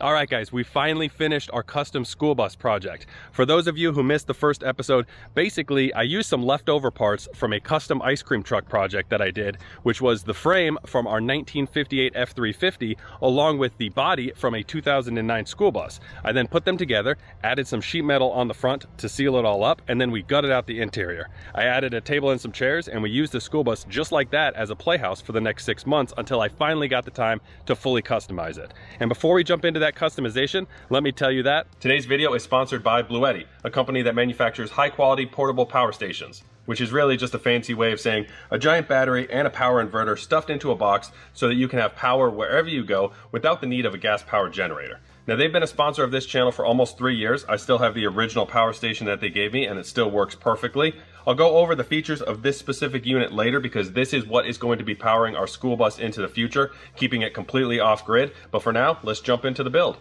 All right, guys, we finally finished our custom school bus project. For those of you who missed the first episode, basically I used some leftover parts from a custom ice cream truck project that I did, which was the frame from our 1958 F350 along with the body from a 2009 school bus. I then put them together, added some sheet metal on the front to seal it all up, and then we gutted out the interior. I added a table and some chairs, and we used the school bus just like that as a playhouse for the next 6 months until I finally got the time to fully customize it. And before we jump into that customization, let me tell you that today's video is sponsored by Bluetti, a company that manufactures high-quality portable power stations, which is really just a fancy way of saying a giant battery and a power inverter stuffed into a box so that you can have power wherever you go without the need of a gas-powered generator. Now, they've been a sponsor of this channel for almost 3 years. I still have the original power station that they gave me, and it still works perfectly. I'll go over the features of this specific unit later because this is what is going to be powering our school bus into the future, keeping it completely off-grid. But for now, let's jump into the build.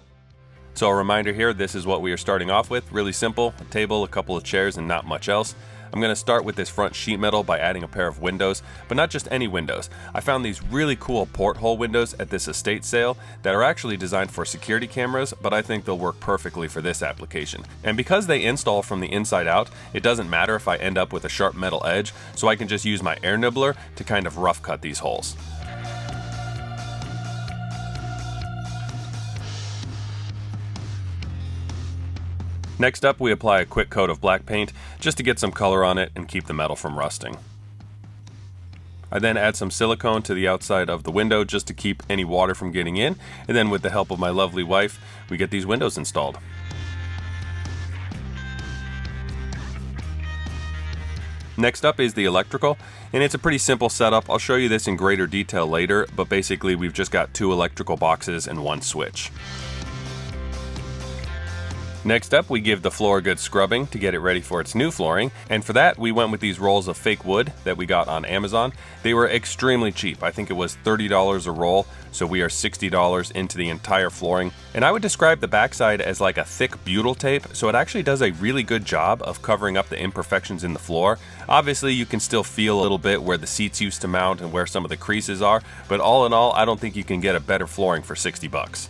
So a reminder here, this is what we are starting off with. Really simple, a table, a couple of chairs, and not much else. I'm going to start with this front sheet metal by adding a pair of windows, but not just any windows. I found these really cool porthole windows at this estate sale that are actually designed for security cameras, but I think they'll work perfectly for this application. And because they install from the inside out, it doesn't matter if I end up with a sharp metal edge, so I can just use my air nibbler to kind of rough cut these holes. Next up, we apply a quick coat of black paint just to get some color on it and keep the metal from rusting. I then add some silicone to the outside of the window just to keep any water from getting in, and then with the help of my lovely wife, we get these windows installed. Next up is the electrical, and it's a pretty simple setup. I'll show you this in greater detail later, but basically we've just got 2 electrical boxes and 1 switch. Next up, we give the floor a good scrubbing to get it ready for its new flooring, and for that we went with these rolls of fake wood that we got on Amazon. They were extremely cheap. I think it was $30 a roll, so we are $60 into the entire flooring. And I would describe the backside as like a thick butyl tape, so it actually does a really good job of covering up the imperfections in the floor. Obviously you can still feel a little bit where the seats used to mount and where some of the creases are, but all in all, I don't think you can get a better flooring for 60 bucks.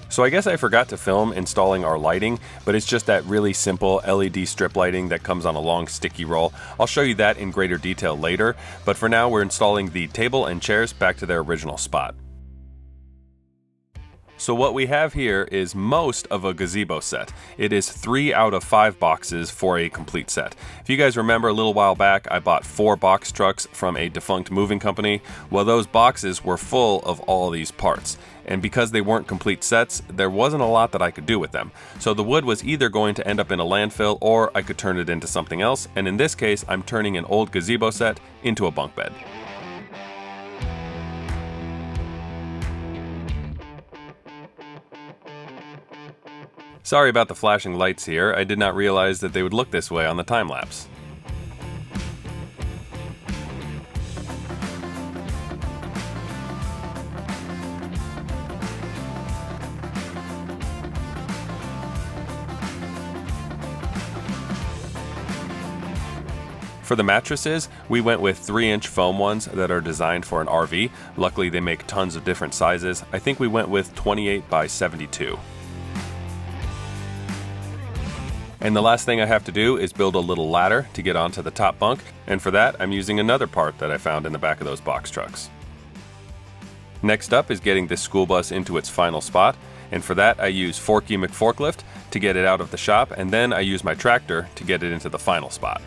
So I guess I forgot to film installing our lighting, but it's just that really simple LED strip lighting that comes on a long sticky roll. I'll show you that in greater detail later, but for now we're installing the table and chairs back to their original spot. So what we have here is most of a gazebo set. It is 3 out of 5 boxes for a complete set. If you guys remember a little while back, I bought 4 box trucks from a defunct moving company. Well, those boxes were full of all these parts. And because they weren't complete sets, there wasn't a lot that I could do with them. So the wood was either going to end up in a landfill or I could turn it into something else. And in this case, I'm turning an old gazebo set into a bunk bed. Sorry about the flashing lights here. I did not realize that they would look this way on the time lapse. For the mattresses, we went with 3-inch foam ones that are designed for an RV. Luckily, they make tons of different sizes. I think we went with 28 by 72. And the last thing I have to do is build a little ladder to get onto the top bunk, and for that I'm using another part that I found in the back of those box trucks. Next up is getting this school bus into its final spot, and for that I use Forky McForklift to get it out of the shop, and then I use my tractor to get it into the final spot.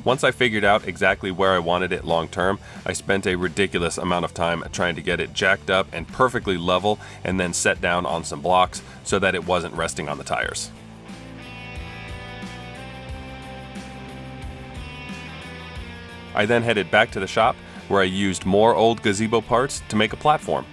Once I figured out exactly where I wanted it long term, I spent a ridiculous amount of time trying to get it jacked up and perfectly level and then set down on some blocks so that it wasn't resting on the tires. I then headed back to the shop where I used more old gazebo parts to make a platform.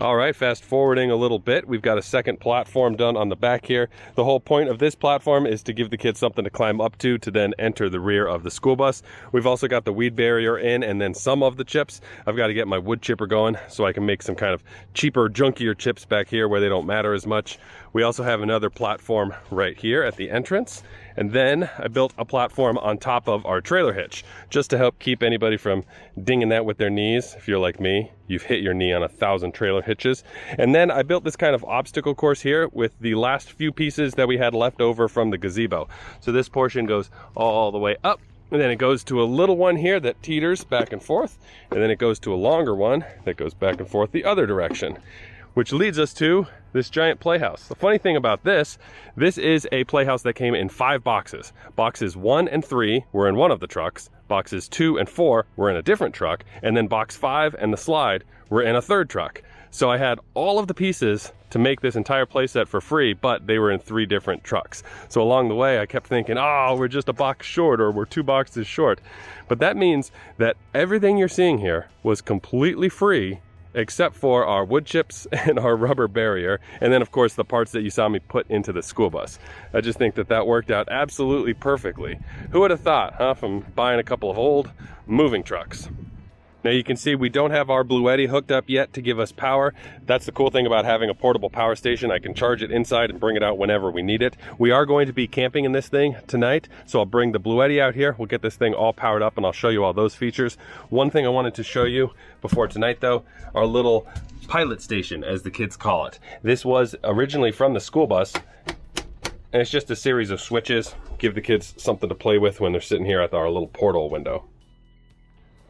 All right, fast forwarding a little bit, we've got a second platform done on the back here. The whole point of this platform is to give the kids something to climb up to then enter the rear of the school bus. We've also got the weed barrier in and then some of the chips. I've got to get my wood chipper going so I can make some kind of cheaper, junkier chips back here where they don't matter as much. We also have another platform right here at the entrance. And then I built a platform on top of our trailer hitch just to help keep anybody from dinging that with their knees. If you're like me, you've hit your knee on 1,000 trailer hitches. And then I built this kind of obstacle course here with the last few pieces that we had left over from the gazebo. So this portion goes all the way up, and then it goes to a little one here that teeters back and forth, and then it goes to a longer one that goes back and forth the other direction, which leads us to this giant playhouse. The funny thing about this is a playhouse that came in 5 boxes. Boxes 1 and 3 were in one of the trucks, boxes 2 and 4 were in a different truck, and then box 5 and the slide were in a third truck. So I had all of the pieces to make this entire playset for free, but they were in 3 different trucks. So along the way, I kept thinking, oh, we're just a box short, or we're 2 boxes short. But that means that everything you're seeing here was completely free, except for our wood chips and our rubber barrier, and then of course the parts that you saw me put into the school bus. I just think that that worked out absolutely perfectly. Who would have thought, huh, from buying a couple of old moving trucks? Now you can see we don't have our Bluetti hooked up yet to give us power. That's the cool thing about having a portable power station. I can charge it inside and bring it out whenever we need it. We are going to be camping in this thing tonight, so I'll bring the Bluetti out here. We'll get this thing all powered up and I'll show you all those features. One thing I wanted to show you before tonight though, our little pilot station, as the kids call it. This was originally from the school bus, and it's just a series of switches. Give the kids something to play with when they're sitting here at our little portal window.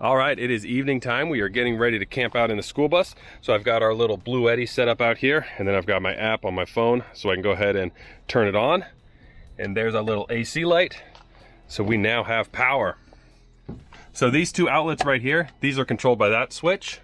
All right, it is evening time. We are getting ready to camp out in the school bus. So I've got our little Bluetti set up out here, and then I've got my app on my phone so I can go ahead and turn it on. And there's our little AC light. So we now have power. So these 2 outlets right here, these are controlled by that switch.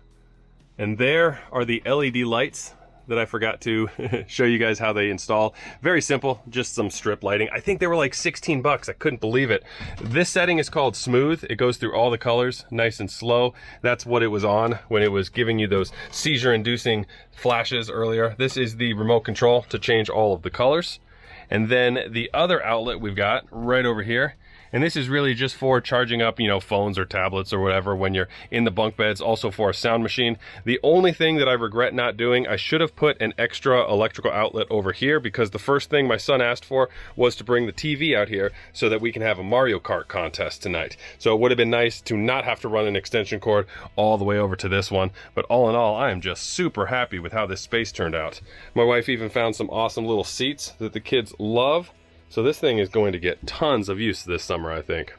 And there are the LED lights that I forgot to show you guys how they install. Very simple, just some strip lighting. I think they were like 16 bucks. I couldn't believe it. This setting is called smooth. It goes through all the colors, nice and slow. That's what it was on when it was giving you those seizure-inducing flashes earlier. This is the remote control to change all of the colors. And then the other outlet we've got right over here, and this is really just for charging up, you know, phones or tablets or whatever when you're in the bunk beds, also for a sound machine. The only thing that I regret not doing, I should have put an extra electrical outlet over here, because the first thing my son asked for was to bring the TV out here so that we can have a Mario Kart contest tonight. So it would have been nice to not have to run an extension cord all the way over to this one. But all in all, I am just super happy with how this space turned out. My wife even found some awesome little seats that the kids love. So this thing is going to get tons of use this summer, I think.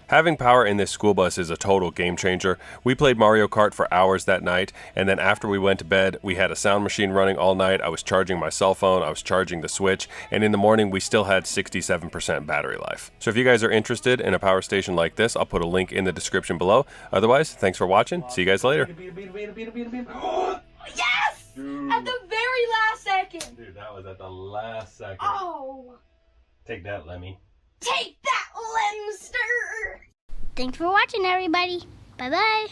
Having power in this school bus is a total game changer. We played Mario Kart for hours that night, and then after we went to bed, we had a sound machine running all night. I was charging my cell phone, I was charging the Switch, and in the morning we still had 67% battery life. So if you guys are interested in a power station like this, I'll put a link in the description below. Otherwise, thanks for watching. See you guys later. Yes! Dude. At the very last second. Dude, that was at the last second. Oh. Take that, Lemmy. Take that, Lemster. Thanks for watching, everybody. Bye-bye.